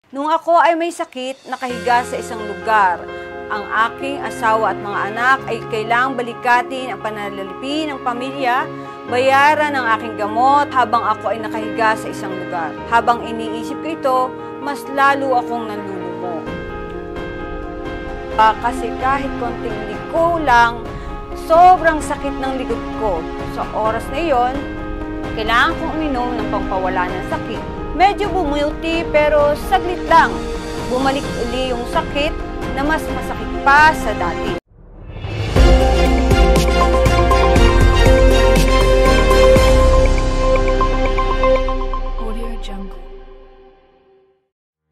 Nung ako ay may sakit, nakahiga sa isang lugar. Ang aking asawa at mga anak ay kailangang balikatin ang pananalapi ng pamilya, bayaran ang aking gamot habang ako ay nakahiga sa isang lugar. Habang iniisip ko ito, mas lalo akong nalulumo. Kasi kahit konting liko lang, sobrang sakit ng likod ko. Sa oras na iyon, kailangan kong uminom ng pampawala ng sakit. Medyo bumuti pero saglit lang. Bumalik uli yung sakit na mas masakit pa sa dati.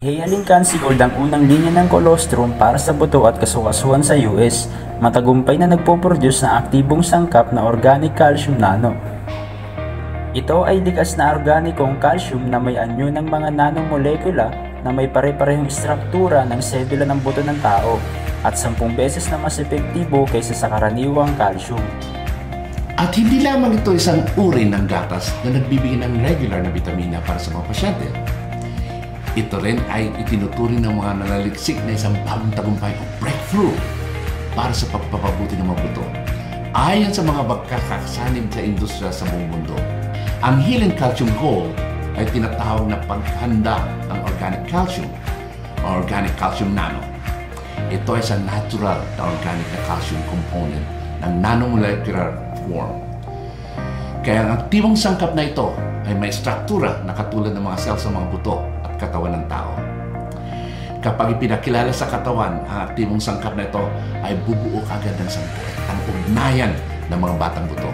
Hiyaling Cansigold ang unang linya ng colostrum para sa buto at kasukasuhan sa US. Matagumpay na nagpo-produce ng aktibong sangkap na organic calcium nano. Ito ay likas na organikong calcium na may anyo ng mga nanomolekula na may pare-parehong struktura ng sedula ng buto ng tao at 10 beses na mas epektibo kaysa sa karaniwang calcium. At hindi lamang ito isang uri ng gatas na nagbibigay ng regular na bitamina para sa mga pasyente. Ito rin ay itinuturing ng mga nanaliksik na isang bagong tagumpay o breakthrough para sa pagpapabuti ng mga buto. Ayon sa mga magkakasanib sa industriya sa buong mundo, ang Healing Calcium Gold ay tinatawag na paghanda ng organic calcium o organic calcium nano. Ito ay sa natural na organic na calcium component ng nanomolecular form. Kaya ang aktibong sangkap na ito ay may struktura na katulad ng mga cells sa mga buto at katawan ng tao. Kapag ipinakilala sa katawan, ang aktibong sangkap na ito ay bubuo kagad ng ang ugnayan ng mga batang buto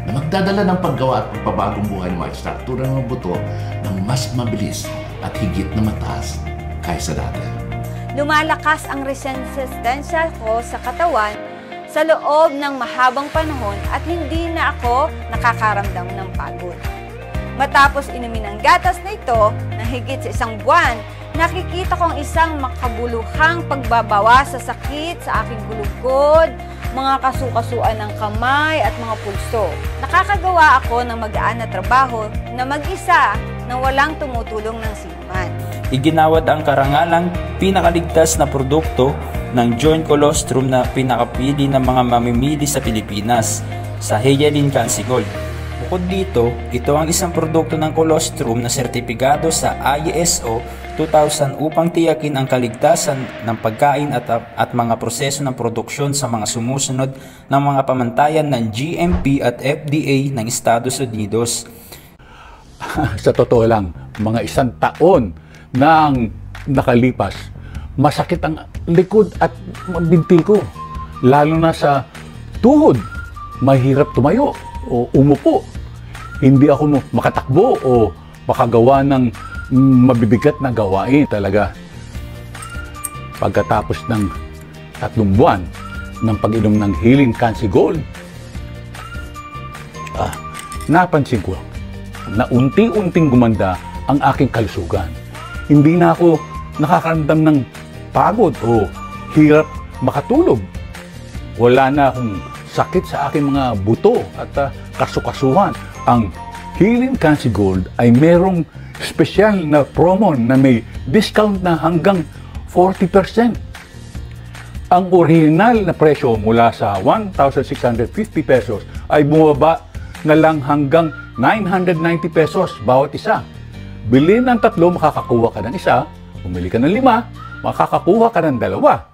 na magdadala ng paggawa at pagpabagong buhay ng mga struktura ng mga buto ng mas mabilis at higit na mataas kaysa dati. Lumalakas ang resistensya ko sa katawan sa loob ng mahabang panahon at hindi na ako nakakaramdam ng pagod. Matapos inumin ang gatas na ito na higit sa 1 buwan, nakikita kong isang makabuluhang pagbabawas sa sakit sa aking gulugod, mga kasukasuan ng kamay at mga pulso. Nakakagawa ako ng magaan na trabaho na mag-isa na walang tumutulong ng sinuman. Iginawad ang karangalang pinakaligtas na produkto ng joint colostrum na pinakapili ng mga mamimili sa Pilipinas, sa Hiyaling Cansigold. Bukod dito, ito ang isang produkto ng colostrum na sertipikado sa ISO 2000 upang tiyakin ang kaligtasan ng pagkain at mga proseso ng produksyon sa mga sumusunod ng mga pamantayan ng GMP at FDA ng Estados Unidos. Sa totoo lang, mga 1 taon nang nakalipas, masakit ang likod at bintil ko. Lalo na sa tuhod, mahirap tumayo o umupo. Hindi ako makatakbo o makagawa ng mabibigat na gawain talaga. Pagkatapos ng 3 buwan ng pag-inom ng Healing Cansigold, napansin ko na unti-unting gumanda ang aking kalusugan. Hindi na ako nakakaramdam ng pagod o hirap makatulog. Wala na akong sakit sa aking mga buto at kasukasuhan. Ang Healing Cansigold ay merong special na promo na may discount na hanggang 40%. Ang original na presyo mula sa 1,650 pesos ay bumaba na lang hanggang 990 pesos bawat isa. Bili ng 3, makakakuha ka ng isa. Bumili ka ng 5, makakakuha ka ng 2.